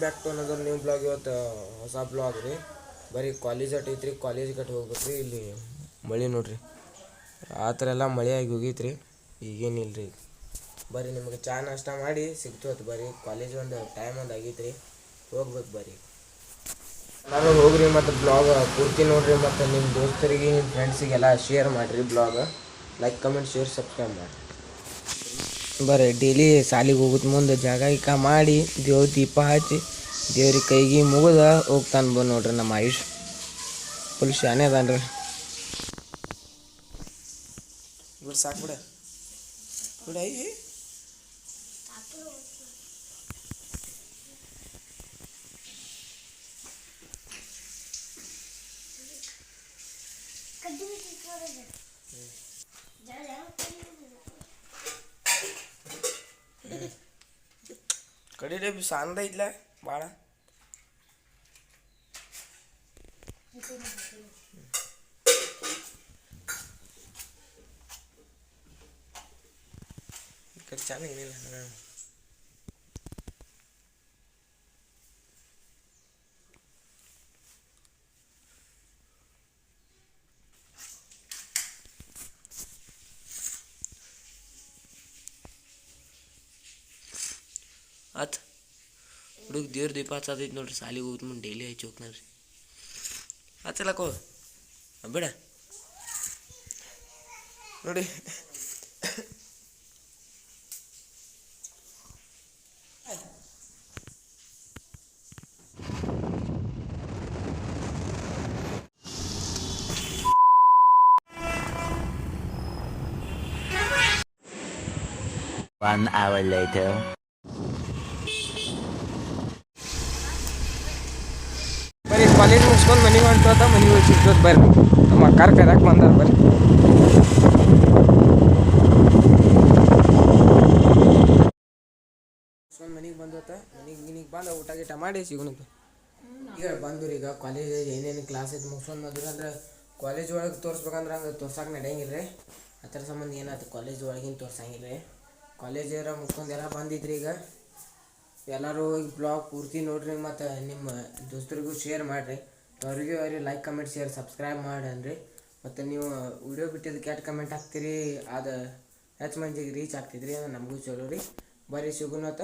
Back to ಅನ್ನೋದ್ರ new blog. ಇವತ್ತು ಹೊಸ ಬ್ಲಾಗ್ ರೀ. ಬರೀ ಕಾಲೇಜ್ ಐತ್ರಿ, ಕಾಲೇಜ್ ಕಟ್ಟಿ ಹೋಗ್ಬೇಕ್ರಿ. ಇಲ್ಲಿ ಮಳೆ ನೋಡ್ರಿ, ಆ ಥರ ಎಲ್ಲ ಮಳೆ ಆಗಿ ಹೋಗೈತ್ರಿ. ಈಗೇನಿಲ್ಲ ರೀ. ಬರೀ ನಿಮಗೆ ಚಾ ನಾಷ್ಟ ಮಾಡಿ ಸಿಗ್ತೋತ್ತು. ಬರೀ ಕಾಲೇಜ್ ಒಂದು ಟೈಮ್ ಒಂದು ಆಗೈತ್ರಿ, ಹೋಗ್ಬೇಕು. ಬರೀ ಎಲ್ಲರೂ ಹೋಗ್ರಿ ಮತ್ತು ಬ್ಲಾಗ್ ಪೂರ್ತಿ ನೋಡಿರಿ. ಮತ್ತು ನಿಮ್ಮ ದೋಸ್ತರಿಗೆ, ನಿಮ್ಮ ಫ್ರೆಂಡ್ಸಿಗೆಲ್ಲ ಶೇರ್ ಮಾಡಿರಿ. Blog like, comment, share, subscribe ಮಾಡಿ. ಬರ್ರಿ ಡೈಲಿ ಸಾಲಿಗೆ ಹೋಗೋದು ಮುಂದೆ ಜಾಗ ಇಕ್ಕ ಮಾಡಿ ದೇವ್ರ ದೀಪ ಹಚ್ಚಿ ದೇವ್ರಿಗೆ ಕೈಗೆ ಮುಗಿದ ಹೋಗ್ತಾನೆ ಬಂದು ನೋಡ್ರಿ. ನಮ್ಮ ಆಯುಷ್ ಫುಲ್ ಶಾನೆ ಅದಾನ ರೀ. ಬಿಡು ಸಾಕು ಬಿಡ ಬಿಡ ಕಡಿಲೆ ಸಾಂದ ಐತ್ಲ ಭಾಳ. ಚೆನ್ನಾಗಿಲ್ಲ ಆತು ಹುಡುಗ ದೇವ್ರ ದೀಪ ಹಚ್ಚತೈತಿ ನೋಡ್ರಿ. ಸಾಲಿಗೆ ಹೋಗ್ತು ಮುಂದೆ ಡೈಲಿ ಹಚ್ಚಿ ಹೋಗ್ತಾನೆ ರೀ. ಹಚ್ಚಲಕ್ಕೋ ಬೇಡ ನೋಡಿ. One hour later. ಬರೀ ಕಾಲೇಜ್ ಮುಗಿಸ್ಕೊಂಡು ಮನೆಗೆ ಹೊಂಟೋದ. ಮನೆಗೆ ಹೋಗಿ ಸಿಗ್ತದೆ. ಬರ್ರಿ ನಮ್ಮ ಅಕ್ಕಾರ ಕರ್ಯಾಕೆ ಬಂದಾರ. ಬರ್ರಿ ಮುಗಿಸ್ಕೊಂಡು ಮನೆಗೆ ಬಂದೋತ. ಮನೆಗೆ ಬಂದು ಊಟ ಗೀಟ ಮಾಡಿ ಸಿಗೋಣಂತ. ಈಗ ಬಂದ್ರಿ. ಈಗ ಕಾಲೇಜ್ ಏನೇನು ಕ್ಲಾಸ್ ಐತೆ ಮುಗಿಸ್ಕೊಂಡು ಬಂದ್ರಿ ಅಂದ್ರೆ ಕಾಲೇಜ್ ಒಳಗೆ ತೋರಿಸ್ಬೇಕಂದ್ರೆ ಹಂಗೆ ತೋರ್ಸಕ್ಕೆ ನಡೆಯಂಗಿಲ್ಲ ರೀ. ಆ ಥರ ಸಂಬಂಧ ಏನಾಯ್ತು ಕಾಲೇಜ್ ಒಳಗಿನ ತೋರ್ಸಂಗಿಲ್ಲ ರೀ. ಕಾಲೇಜ್ ಎಲ್ಲ ಮುಗ್ಸ್ಕೊಂಡು ಎಲ್ಲ ಬಂದಿದ್ರಿ. ಈಗ ಎಲ್ಲರೂ ಈಗ ಬ್ಲಾಗ್ ಪೂರ್ತಿ ನೋಡಿರಿ ಮತ್ತು ನಿಮ್ಮ ದೋಸ್ತರಿಗೂ ಶೇರ್ ಮಾಡಿರಿ. ಅವ್ರಿಗೆ ಲೈಕ್, ಕಮೆಂಟ್, ಶೇರ್, ಸಬ್ಸ್ಕ್ರೈಬ್ ಮಾಡಿ. ಮತ್ತು ನೀವು ವಿಡಿಯೋ ಬಿಟ್ಟಿದ್ದು ಕೆಟ್ಟ ಕಮೆಂಟ್ ಹಾಕ್ತೀರಿ, ಅದು ಹೆಚ್ಚು ಮಂದಿಗೆ ರೀಚ್ ಆಗ್ತಿದ್ರಿ, ಅದು ನಮಗೂ ಚಲೋ ರೀ. ಬರೀ ಸಿಗುನತ್ತ.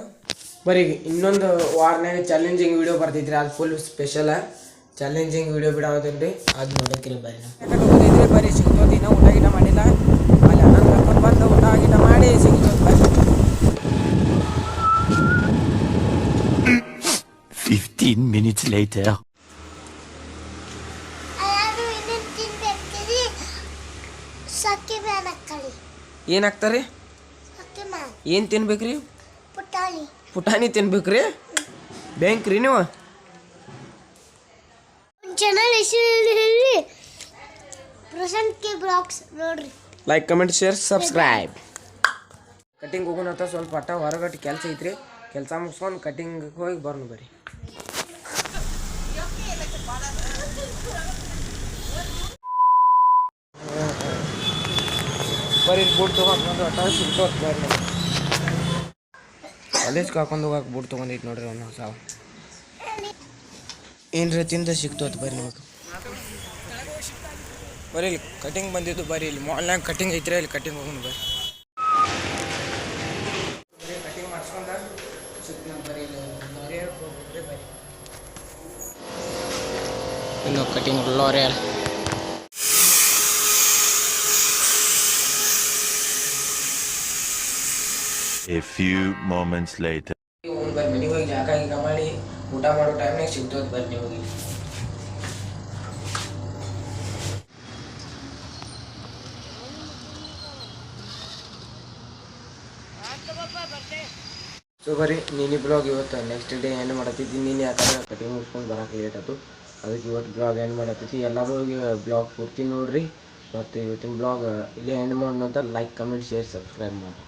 ಬರೀ ಇನ್ನೊಂದು ವಾರನಾಗ ಚಾಲೆಂಜಿಂಗ್ ವಿಡಿಯೋ ಬರ್ತಿದ್ರಿ. ಅದು ಫುಲ್ ಸ್ಪೆಷಲ ಚಾಲೆಂಜಿಂಗ್ ವಿಡಿಯೋ ಬಿಡೋದಿಲ್ಲ ರೀ. ಅದು ನೋಡೋಕ್ಕಿರಿ. ಬರೀ ಯಾಕಂದ್ರೆ ಹೋಗಿದ್ರಿ. ಬರೀ ಸಿಗ್ತೋದು. ಇನ್ನೂ ಊಟ ಗೀಟ ಮಾಡಿಲ್ಲ. ಅಲ್ಲಿ ಅನಂತ ಕರ್ಕೊಂಡು ಬಂದು ಊಟ ಗೀಟ ಮಾಡಿ ಸಿಗ್ತೋದು. ಬರೀ 15 minutes later. ಏನು ಹಾಕ್ತಾರೆ? ಏನು ತಿನ್ಬೇಕ್ರಿ? ಪುಟಾಣಿ ತಿನ್ಬೇಕ್ರಿ? ಬ್ಯಾಂಕ್ ರೀ ನೀವು? Like, comment, share, subscribe. Cutting ಹೋಗೋಣತ್ತ. ಸ್ವಲ್ಪ ಪಟ್ಟ ಹೊರಗಟ್ಟು ಕೆಲಸ ಐತ್ರಿ. ಕೆಲಸ ಮುಗಿಸ್ಕೊಂಡು ಕಟಿಂಗ್ ಹೋಗಿ ಬರ್ನು. ಬರ್ರಿ ಬರೀ ಬೂಟ್ ತೊಗೊಂಡು ಒಟ್ಟ ಸಿಗ್ತೋತ್. ಬರ್ರಿ ಕಾಲೇಜ್ಗೆ ಹಾಕೊಂಡು ಹೋಗಕ್ಕೆ ಬೂಟ್ ತೊಗೊಂಡೈತಿ ನೋಡ್ರಿ. ಒಂದು ಹೊಸ ಏನು ರೀತಿಯಿಂದ ಸಿಗ್ತೋತ್. ಬರ್ರಿ ನಿಮಗೆ ಬರೀ ಇಲ್ಲಿ ಕಟಿಂಗ್ ಬಂದಿದ್ದು. ಬರೀ ಇಲ್ಲಿ ಮಾಲ್ನಾಗ ಕಟಿಂಗ್ ಐತ್ರಿ. ಇಲ್ಲಿ ಕಟಿಂಗ್ ಹೋಗೋಣ. ಬರ್ರಿ ಕಟಿಂಗ್ ಮಾಡಿಸ್ಕೊಂಡ ಸಿಗ್ತೀನಿ. ಬರೀ ಇಲ್ಲಿ ಹೋಗ್ಬಿಟ್ರಿ. ಬರೀ ಇನ್ನು cutting L'Oréal. A few moments later. ಬರ್ರಿ ಮನೆಗೆ ಹೋಗಿ ಜಾಗ ಈಗ ಮಾಡಿ ಊಟ ಮಾಡೋ ಟೈಮ್ನಾಗ ಸಿಗ್ತೋದು. ಬರ್ರಿ ನೀವು ಹೋಗಿ. ಸೊ ಬರೀ ನೀನು ಬ್ಲಾಗ್ ಇವತ್ತು ನೆಕ್ಸ್ಟ್ ಡೇ ಏನು ಮಾಡತ್ತಿದ್ದಿ. ನೀನು ಯಾಕಂದ್ರೆ ಕಟಿಂಗ್ ಮುಗಿಸ್ಕೊಂಡು ಬರೋಕೆ ಲೇಟ್ ಆಯ್ತು. ಅದಕ್ಕೆ ಇವತ್ತು ಬ್ಲಾಗ್ ಏನು ಮಾಡತ್ತೈತಿ ಎಲ್ಲರೂ ಬ್ಲಾಗ್ ಪೂರ್ತಿ ನೋಡಿರಿ. ಮತ್ತು ಇವತ್ತಿನ ಬ್ಲಾಗ್ ಇಲ್ಲೇ ಎಂಡ್ ಮಾಡೋಣ ಅಂತ. ಲೈಕ್, ಕಮೆಂಟ್, ಶೇರ್, ಸಬ್ಸ್ಕ್ರೈಬ್ ಮಾಡಿ.